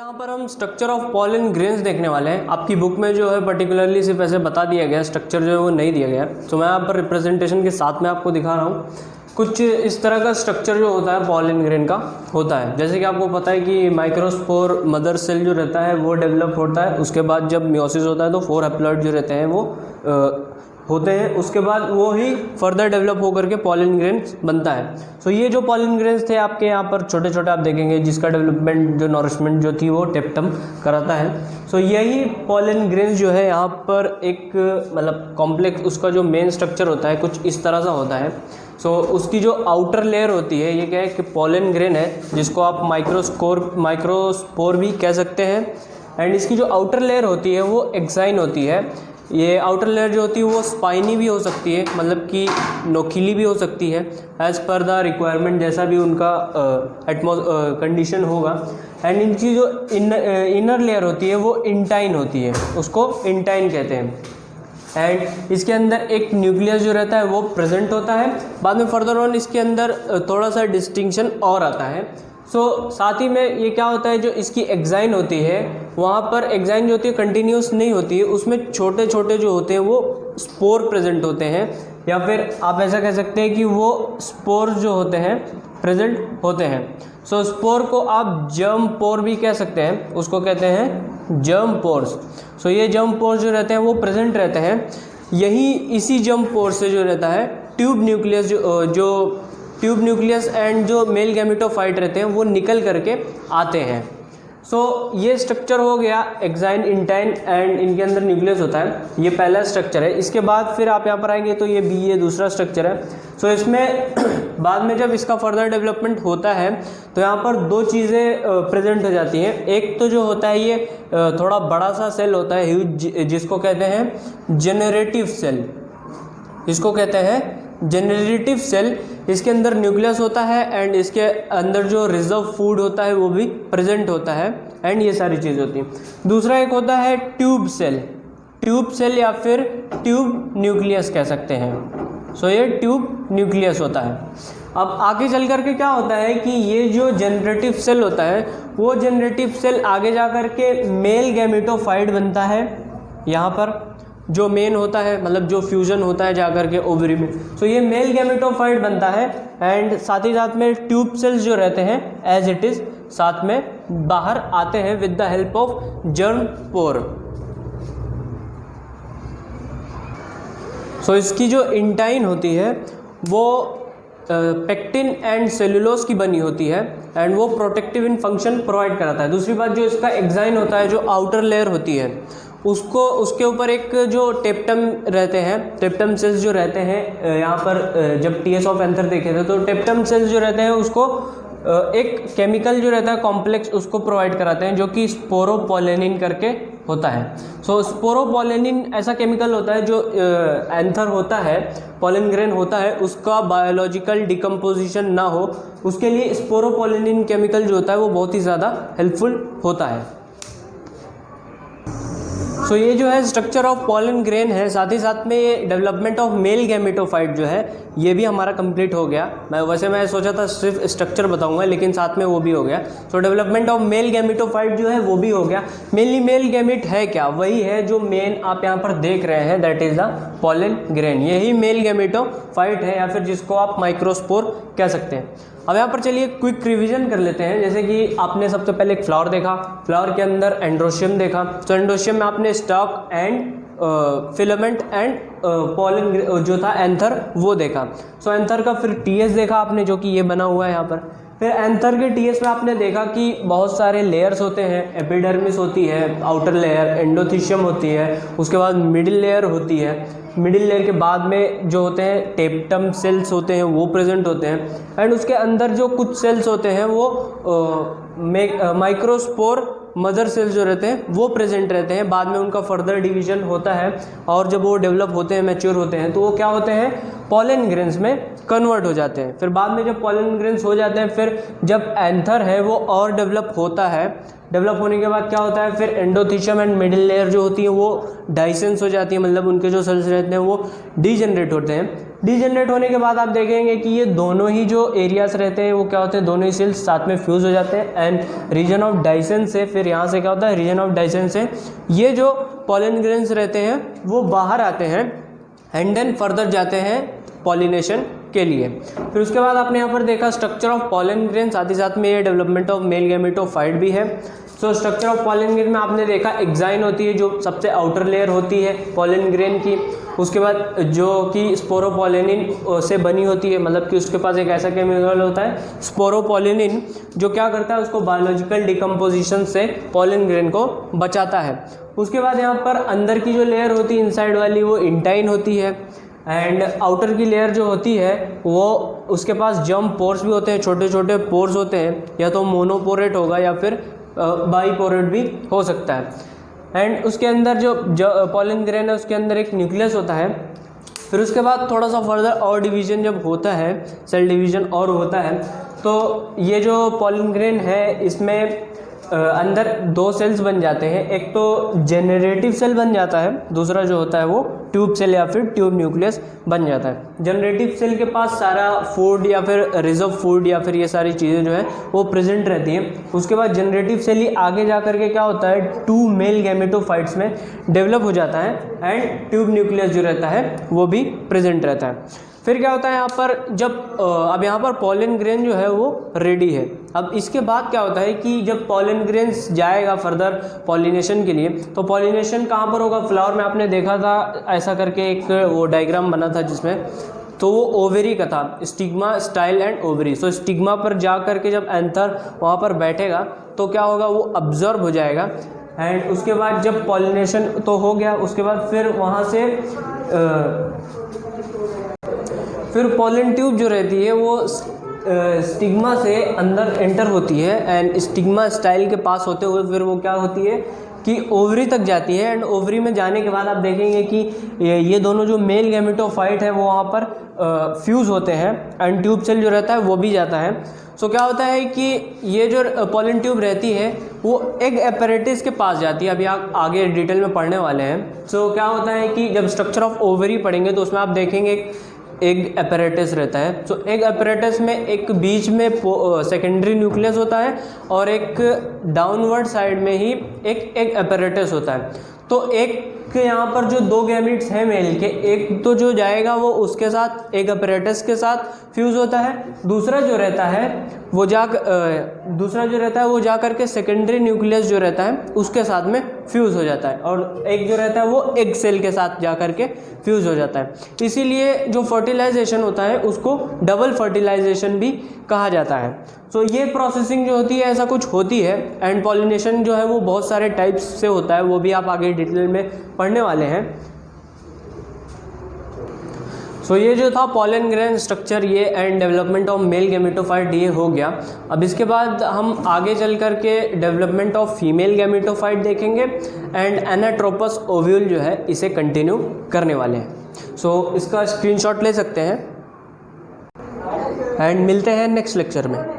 यहाँ पर हम स्ट्रक्चर ऑफ पॉलन ग्रेन्स देखने वाले हैं। आपकी बुक में जो है पर्टिकुलरली सिर्फ ऐसे बता दिया गया, स्ट्रक्चर जो है वो नहीं दिया गया। तो मैं यहाँ पर रिप्रेजेंटेशन के साथ में आपको दिखा रहा हूँ। कुछ इस तरह का स्ट्रक्चर जो होता है पॉलन ग्रेन का होता है। जैसे कि आपको पता है कि माइक्रोस्पोर मदर सेल जो रहता है वो डेवलप होता है, उसके बाद जब मियोसिस होता है तो 4 हैप्लॉइड जो रहते हैं वो होते हैं, उसके बाद वो ही फर्दर डेवलप होकर के पॉलन ग्रेन्स बनता है। सो ये जो पॉलन ग्रेन्स थे आपके यहाँ पर छोटे छोटे आप देखेंगे, जिसका डेवलपमेंट जो नॉरिशमेंट जो थी वो टेप्टम कराता है। सो यही पॉलन ग्रेन्स जो है यहाँ पर एक मतलब कॉम्प्लेक्स, उसका जो मेन स्ट्रक्चर होता है कुछ इस तरह सा होता है। सो उसकी जो आउटर लेयर होती है, ये क्या है कि पॉलन ग्रेन है, जिसको आप माइक्रोस्पोर भी कह सकते हैं। एंड इसकी जो आउटर लेयर होती है वो एक्साइन होती है। ये आउटर लेयर जो होती है वो स्पाइनी भी हो सकती है, मतलब कि नोकीली भी हो सकती है, एज़ पर द रिक्वायरमेंट, जैसा भी उनका कंडीशन होगा। एंड इनकी जो इनर लेयर होती है वो इंटाइन होती है, उसको इंटाइन कहते हैं। एंड इसके अंदर एक न्यूक्लियस जो रहता है वो प्रेजेंट होता है। बाद में फर्दर ऑन इसके अंदर थोड़ा सा डिस्टिंक्शन और आता है। साथ ही में ये क्या होता है, जो इसकी एक्साइन होती है वहाँ पर एक्साइन जो होती है कंटिन्यूस नहीं होती है, उसमें छोटे छोटे जो होते हैं वो स्पोर प्रेजेंट होते हैं, या फिर आप ऐसा कह सकते हैं कि वो स्पोर जो होते हैं प्रेजेंट होते हैं। स्पोर को आप जर्म पोर भी कह सकते हैं, उसको कहते हैं जर्म पोर्स। ये जर्म पोर्स जो रहते हैं वो प्रेजेंट रहते हैं। यही इसी जर्म पोर्स से जो रहता है ट्यूब न्यूक्लियस जो ट्यूब न्यूक्लियस एंड जो मेल गैमेटोफाइट रहते हैं वो निकल करके आते हैं। ये स्ट्रक्चर हो गया एक्साइन, इंटाइन एंड इनके अंदर न्यूक्लियस होता है। ये पहला स्ट्रक्चर है। इसके बाद फिर आप यहाँ पर आएंगे तो ये दूसरा स्ट्रक्चर है। इसमें बाद में जब इसका फर्दर डेवलपमेंट होता है तो यहाँ पर 2 चीज़ें प्रेजेंट हो जाती हैं। एक तो जो होता है ये थोड़ा बड़ा सा सेल होता है ह्यूज, जिसको कहते हैं जेनरेटिव सेल, इसको कहते हैं जेनरेटिव सेल। इसके अंदर न्यूक्लियस होता है एंड इसके अंदर जो रिजर्व फूड होता है वो भी प्रेजेंट होता है एंड ये सारी चीज़ होती हैं। दूसरा एक होता है ट्यूब सेल या फिर ट्यूब न्यूक्लियस कह सकते हैं। ये ट्यूब न्यूक्लियस होता है। अब आगे चल करके क्या होता है कि ये जो जनरेटिव सेल होता है वो जनरेटिव सेल आगे जा कर के मेल गैमेटोफाइट बनता है। यहाँ पर जो मेन होता है, मतलब जो फ्यूजन होता है जाकर के ओवरी में, ये मेल गैमेटोफाइट बनता है। एंड साथ ही साथ में ट्यूब सेल्स जो रहते हैं एज इट इज़ साथ में बाहर आते हैं with the help of germ pore. इसकी जो इंटाइन होती है वो पेक्टिन एंड सेलुलोज की बनी होती है एंड वो प्रोटेक्टिव इन फंक्शन प्रोवाइड कराता है। दूसरी बात, जो इसका एक्साइन होता है, जो आउटर लेयर होती है, उसके ऊपर एक जो टेप्टम रहते हैं, टेप्टम सेल्स जो रहते हैं, यहाँ पर जब टीएस ऑफ एंथर देखे थे तो टेप्टम सेल्स जो रहते हैं उसको एक केमिकल जो रहता है कॉम्प्लेक्स उसको प्रोवाइड कराते हैं, जो कि स्पोरोपोलेनिन करके होता है। स्पोरोपोलेनिन ऐसा केमिकल होता है जो एंथर होता है, पॉलन ग्रेन होता है, उसका बायोलॉजिकल डिकम्पोजिशन ना हो उसके लिए स्पोरोपोलेनिन केमिकल जो होता है वो बहुत ही ज़्यादा हेल्पफुल होता है। ये जो है स्ट्रक्चर ऑफ पॉलन ग्रेन है। साथ ही साथ में ये डेवलपमेंट ऑफ मेल गैमेटोफाइट जो है ये भी हमारा कंप्लीट हो गया। मैं सोचा था सिर्फ स्ट्रक्चर बताऊंगा, लेकिन साथ में वो भी हो गया। डेवलपमेंट ऑफ मेल गैमेटोफाइट जो है वो भी हो गया। मेनली मेल गैमेट है क्या, वही है जो मेन आप यहाँ पर देख रहे हैं, that is the pollen grain. यही मेल गैमेटोफाइट है, या फिर जिसको आप माइक्रोस्पोर कह सकते हैं। अब यहाँ पर चलिए क्विक रिवीजन कर लेते हैं। जैसे कि आपने सबसे पहले एक फ्लावर देखा, फ्लावर के अंदर एंड्रोशियम देखा। एंड्रोशियम में आपने stock and filament and pollen जो था एंथर वो देखा। एंथर का फिर टीएस देखा आपने, जो कि ये बना हुआ है यहाँ पर। फिर एंथर के टीएस में आपने देखा कि बहुत सारे लेयर्स होते हैं। एपिडर्मिस होती है, आउटर लेयर, एंडोथीशियम होती है, उसके बाद मिडिल लेयर होती है। मिडिल लेयर के बाद में जो होते हैं टेप्टम सेल्स होते हैं वो प्रेजेंट होते हैं। एंड उसके अंदर जो कुछ सेल्स होते हैं वो माइक्रोस्पोर मदर सेल्स जो रहते हैं वो प्रेजेंट रहते हैं। बाद में उनका फर्दर डिवीजन होता है और जब वो डेवलप होते हैं, मैच्योर होते हैं, तो वो क्या होते हैं, पॉलन ग्रेन्स में कन्वर्ट हो जाते हैं। फिर बाद में जब पॉलन ग्रेन्स हो जाते हैं, फिर जब एंथर है वो और डेवलप होता है डेवलप होने के बाद क्या होता है, फिर एंडोथीशियम एंड मिडिल लेयर जो होती है वो डाइसेंस हो जाती है, मतलब उनके जो सेल्स रहते हैं वो डीजनरेट होते हैं। डीजनरेट होने के बाद आप देखेंगे कि ये दोनों ही जो एरियाज रहते हैं वो क्या होते हैं, दोनों ही सेल्स साथ में फ्यूज़ हो जाते हैं एंड रीजन ऑफ डाइसेंस से, फिर यहाँ से क्या होता है, रीजन ऑफ डाइसेंस से ये जो पॉलन ग्रेन्स रहते हैं वो बाहर आते हैं एंड देन फर्दर जाते हैं पॉलिनेशन के लिए। फिर उसके बाद आपने यहाँ पर देखा स्ट्रक्चर ऑफ पॉलन ग्रेन, साथ ही साथ में ये डेवलपमेंट ऑफ मेल गैमेटोफाइट भी है। So structure of pollen grain में आपने देखा एक्साइन होती है जो सबसे आउटर लेयर होती है पॉलन ग्रेन की, उसके बाद जो कि स्पोरोपोलिनिन से बनी होती है, मतलब कि उसके पास एक ऐसा केमिकल होता है स्पोरोपोलिनिन जो क्या करता है, उसको बायोलॉजिकल डिकम्पोजिशन से पॉलन ग्रेन को बचाता है। उसके बाद यहाँ पर अंदर की जो लेयर होती है इनसाइड वाली वो इंटाइन होती है एंड आउटर की लेयर जो होती है वो उसके पास जर्म पोर्स भी होते हैं, छोटे छोटे पोर्स होते हैं, या तो मोनोपोरेट होगा या फिर बाईपोरेट भी हो सकता है। एंड उसके अंदर जो पॉलन ग्रेन है उसके अंदर एक न्यूक्लियस होता है। फिर उसके बाद थोड़ा सा फर्दर और डिवीजन जब होता है, सेल डिवीजन और होता है, तो ये जो पॉलन ग्रेन है इसमें अंदर दो सेल्स बन जाते हैं, एक तो जेनरेटिव सेल बन जाता है, दूसरा जो होता है वो ट्यूब सेल या फिर ट्यूब न्यूक्लियस बन जाता है। जनरेटिव सेल के पास सारा फूड या फिर रिजर्व फूड या फिर ये सारी चीज़ें जो है वो प्रेजेंट रहती हैं। उसके बाद जनरेटिव सेल ही आगे जा करके क्या होता है, 2 मेल गैमेटोफाइट्स में डेवलप हो जाता है एंड ट्यूब न्यूक्लियस जो रहता है वो भी प्रेजेंट रहता है। फिर क्या होता है यहाँ पर, जब अब यहाँ पर पॉलन ग्रेन जो है वो रेडी है। अब इसके बाद क्या होता है कि जब पॉलन ग्रेन्स जाएगा फर्दर पॉलिनेशन के लिए, तो पॉलिनेशन कहाँ पर होगा, फ्लावर में आपने देखा था ऐसा करके एक वो डायग्राम बना था जिसमें, तो वो ओवेरी का था, stigma, style and ovary. So stigma पर जा करके जब एंथर वहाँ पर बैठेगा तो क्या होगा, वो ऑब्जर्व हो जाएगा एंड उसके बाद जब पॉलिनेशन तो हो गया, उसके बाद फिर वहाँ से फिर पॉलन ट्यूब जो रहती है वो स्टिग्मा से अंदर एंटर होती है एंड स्टिग्मा स्टाइल के पास होते हुए फिर वो क्या होती है कि ओवरी तक जाती है एंड ओवरी में जाने के बाद आप देखेंगे कि ये दोनों जो मेल गैमेटोफाइट है वो वहाँ पर फ्यूज़ होते हैं एंड ट्यूब सेल जो रहता है वो भी जाता है। सो क्या होता है कि ये जो पॉलन ट्यूब रहती है वो एग एपैरेटस के पास जाती है, अभी आप आगे डिटेल में पढ़ने वाले हैं। सो क्या होता है कि जब स्ट्रक्चर ऑफ ओवरी पढ़ेंगे तो उसमें आप देखेंगे एग एपैरेटस रहता है। सो एग एपैरेटस में एक बीच में सेकेंडरी न्यूक्लियस होता है और एक डाउनवर्ड साइड में ही एक एग एपैरेटस होता है। तो एक यहाँ पर जो 2 गैमेट्स हैं मेल के, एक तो जो जाएगा वो उसके साथ एग एपैरेटस के साथ फ्यूज़ होता है, दूसरा जो रहता है वो जा करके सेकेंडरी न्यूक्लियस जो रहता है उसके साथ में फ्यूज़ हो जाता है और एक जो रहता है वो एग सेल के साथ जा करके फ्यूज़ हो जाता है। इसीलिए जो फर्टिलाइजेशन होता है उसको डबल फर्टिलाइजेशन भी कहा जाता है। सो ये प्रोसेसिंग जो होती है ऐसा कुछ होती है एंड पॉलिनेशन जो है वो बहुत सारे टाइप्स से होता है, वो भी आप आगे डिटेल में पढ़ने वाले हैं। सो ये जो था पॉलन ग्रेन स्ट्रक्चर ये and development of male gametophyte ये हो गया। अब इसके बाद हम आगे चल करके डेवलपमेंट ऑफ फीमेल गैमेटोफाइट देखेंगे एंड एनाट्रोपस ओव्यूल जो है इसे कंटिन्यू करने वाले हैं। सो इसका स्क्रीनशॉट ले सकते हैं एंड मिलते हैं नेक्स्ट लेक्चर में।